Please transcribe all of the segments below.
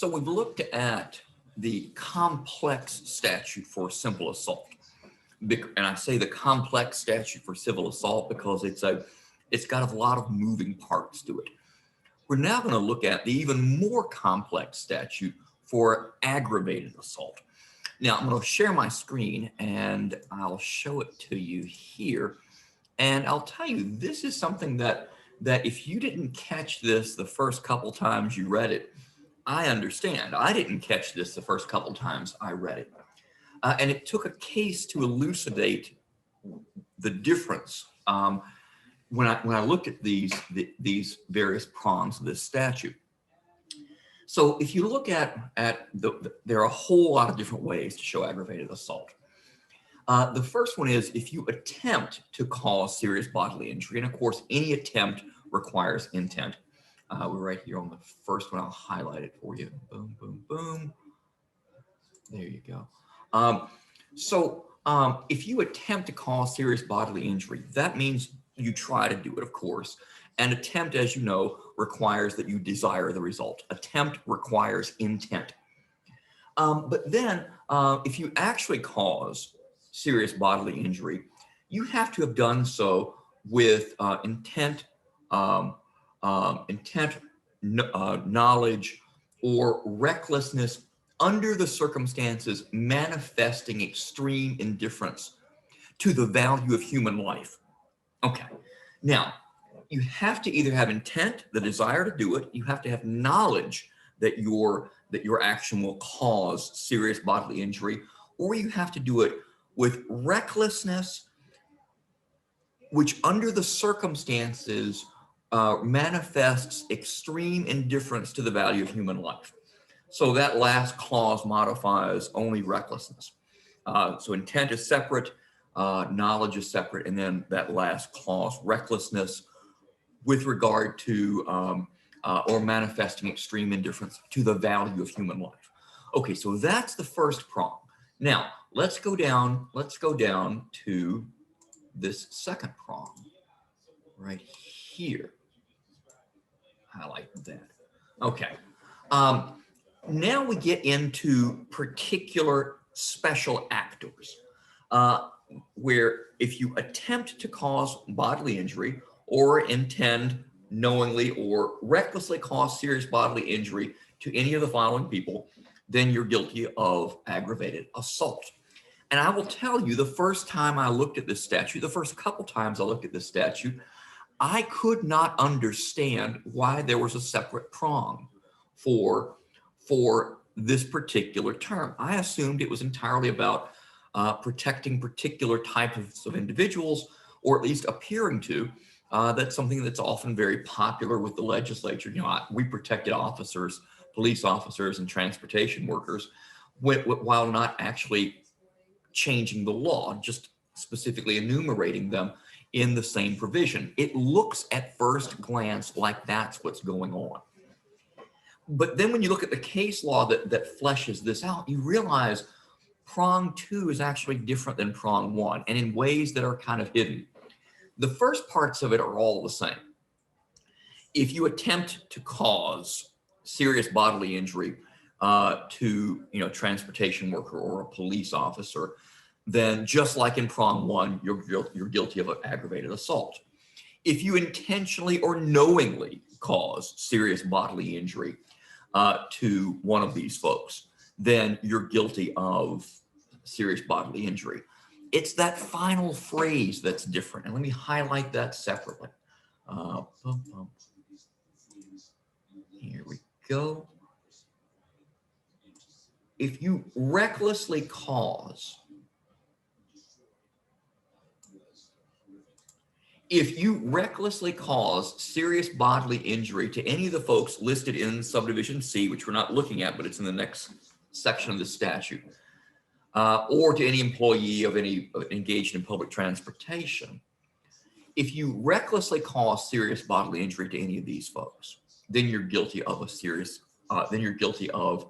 So we've looked at the complex statute for simple assault. And I say the complex statute for civil assault because it's got a lot of moving parts to it. We're now going to look at the even more complex statute for aggravated assault. Now I'm going to share my screen and I'll show it to you here. And I'll tell you, this is something that if you didn't catch this the first couple times you read it, I understand. I didn't catch this the first couple times I read it. And it took a case to elucidate the difference when I looked at these various prongs of this statute. So if you look at there are a whole lot of different ways to show aggravated assault. The first one is if you attempt to cause serious bodily injury, and of course any attempt requires intent. We're right here on the first one. I'll highlight it for you. Boom, boom, boom. There you go. If you attempt to cause serious bodily injury, that means you try to do it, of course. And attempt, as you know, requires that you desire the result. Attempt requires intent. But then if you actually cause serious bodily injury, you have to have done so with intent, knowledge, or recklessness under the circumstances manifesting extreme indifference to the value of human life. Okay, now you have to either have intent, the desire to do it, you have to have knowledge that your action will cause serious bodily injury, or you have to do it with recklessness, which under the circumstances manifests extreme indifference to the value of human life. So that last clause modifies only recklessness. So intent is separate, knowledge is separate, and then that last clause, recklessness, with regard to or manifesting extreme indifference to the value of human life. Okay, so that's the first prong. Now let's go down to this second prong right here. Highlight that. Okay. Now we get into particular special actors, where if you attempt to cause bodily injury or intend knowingly or recklessly cause serious bodily injury to any of the following people, then you're guilty of aggravated assault. And I will tell you, the first time I looked at this statute, the first couple times I looked at this statute, I could not understand why there was a separate prong for this particular term. I assumed it was entirely about protecting particular types of individuals, or at least appearing to. That's something that's often very popular with the legislature. You know, we protected officers, police officers, and transportation workers, while not actually changing the law, just specifically enumerating them in the same provision. It looks at first glance like that's what's going on. But then when you look at the case law that fleshes this out, you realize prong 2 is actually different than prong 1, and in ways that are kind of hidden. The first parts of it are all the same. If you attempt to cause serious bodily injury to transportation worker or a police officer, then just like in prong 1, you're guilty of aggravated assault. If you intentionally or knowingly cause serious bodily injury to one of these folks, then you're guilty of serious bodily injury. It's that final phrase that's different. And let me highlight that separately. Here we go. If you recklessly cause serious bodily injury to any of the folks listed in subdivision C, which we're not looking at, but it's in the next section of the statute, or to any employee of any engaged in public transportation, if you recklessly cause serious bodily injury to any of these folks, then you're guilty of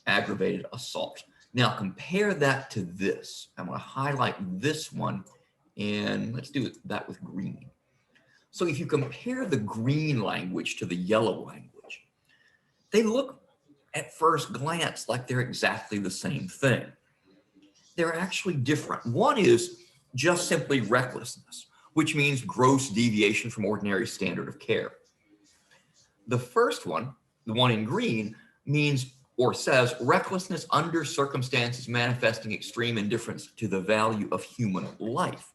aggravated assault. Now compare that to this. I'm going to highlight this one, and let's do that with green. So if you compare the green language to the yellow language, they look at first glance like they're exactly the same thing. They're actually different. One is just simply recklessness, which means gross deviation from ordinary standard of care. The first one, the one in green, means or says recklessness under circumstances manifesting extreme indifference to the value of human life,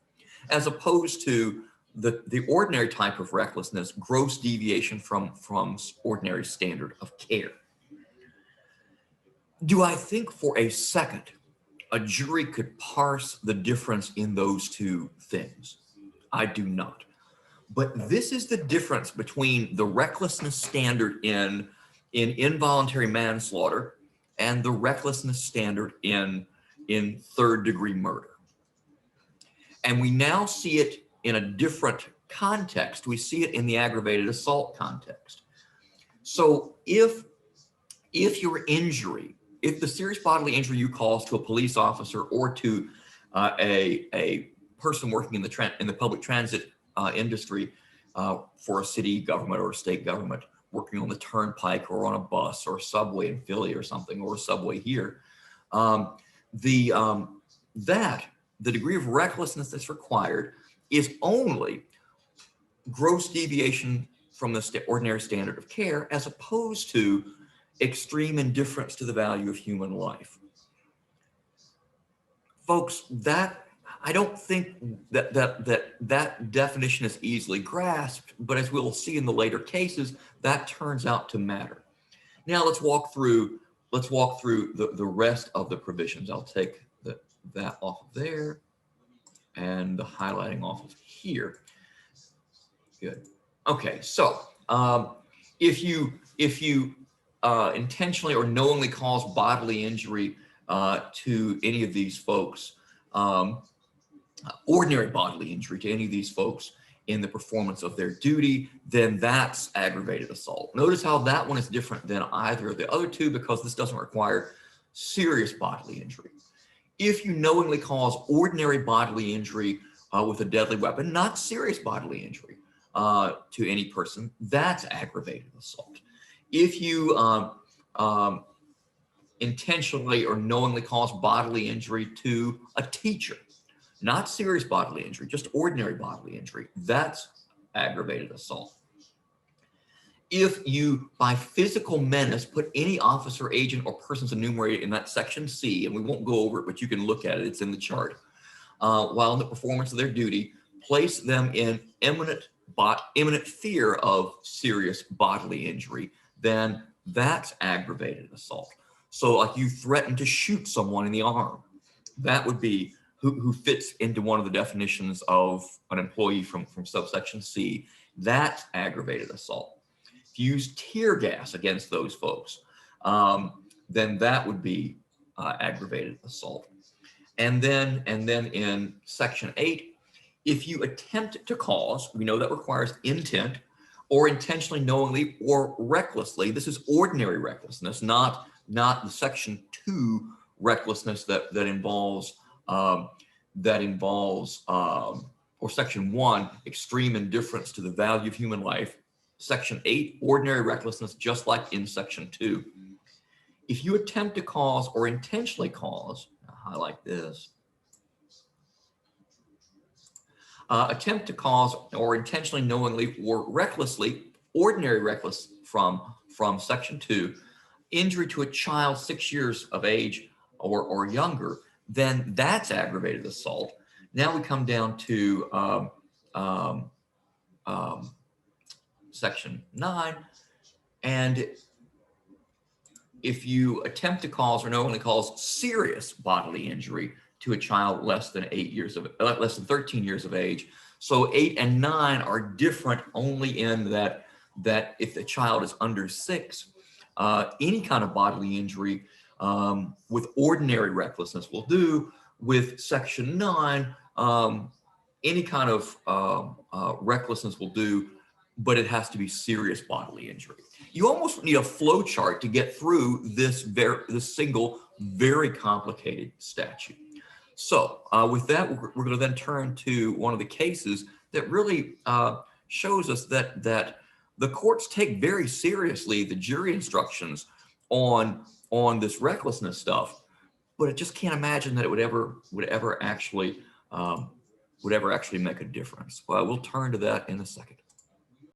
as opposed to the ordinary type of recklessness, gross deviation from ordinary standard of care. Do I think for a second a jury could parse the difference in those two things? I do not. But this is the difference between the recklessness standard in involuntary manslaughter and the recklessness standard in third-degree murder. And we now see it in a different context. We see it in the aggravated assault context. So if your injury, if the serious bodily injury you cause to a police officer or to a person working in the public transit industry for a city government or a state government, working on the turnpike or on a bus or a subway in Philly or something, or a subway here, the degree of recklessness that's required is only gross deviation from the ordinary standard of care, as opposed to extreme indifference to the value of human life. Folks, I don't think that definition is easily grasped, but as we'll see in the later cases, that turns out to matter. Now let's walk through the rest of the provisions. I'll take that off of there and the highlighting off of here. Good. Okay, so if you intentionally or knowingly cause bodily injury to any of these folks, ordinary bodily injury to any of these folks in the performance of their duty, then that's aggravated assault. Notice how that one is different than either of the other two, because this doesn't require serious bodily injury. If you knowingly cause ordinary bodily injury with a deadly weapon, not serious bodily injury to any person, that's aggravated assault. If you intentionally or knowingly cause bodily injury to a teacher, not serious bodily injury, just ordinary bodily injury, that's aggravated assault. If you, by physical menace, put any officer, agent, or persons enumerated in that section C, and we won't go over it, but you can look at it, it's in the chart, while in the performance of their duty, place them in imminent fear of serious bodily injury, then that's aggravated assault. So like you threaten to shoot someone in the arm, that would be who fits into one of the definitions of an employee from subsection C, that's aggravated assault. If you use tear gas against those folks, then that would be aggravated assault. And then in section 8, if you attempt to cause, we know that requires intent, or intentionally, knowingly, or recklessly. This is ordinary recklessness, not the section 2 recklessness that involves or section 1, extreme indifference to the value of human life. Section 8, ordinary recklessness, just like in section 2. If you attempt to cause or intentionally cause, I'll highlight this, attempt to cause or intentionally, knowingly, or recklessly, ordinary reckless from section 2, injury to a child 6 years of age or younger, then that's aggravated assault. Now we come down to section 9, and if you attempt to cause or knowingly cause serious bodily injury to a child less than 13 years of age. So 8 and 9 are different only in that if the child is under 6, any kind of bodily injury with ordinary recklessness will do. With section 9, any kind of recklessness will do, but it has to be serious bodily injury. You almost need a flow chart to get through this single, very complicated statute. So with that, we're going to then turn to one of the cases that really shows us that the courts take very seriously the jury instructions on this recklessness stuff, but I just can't imagine that it would ever actually make a difference. Well, we'll turn to that in a second.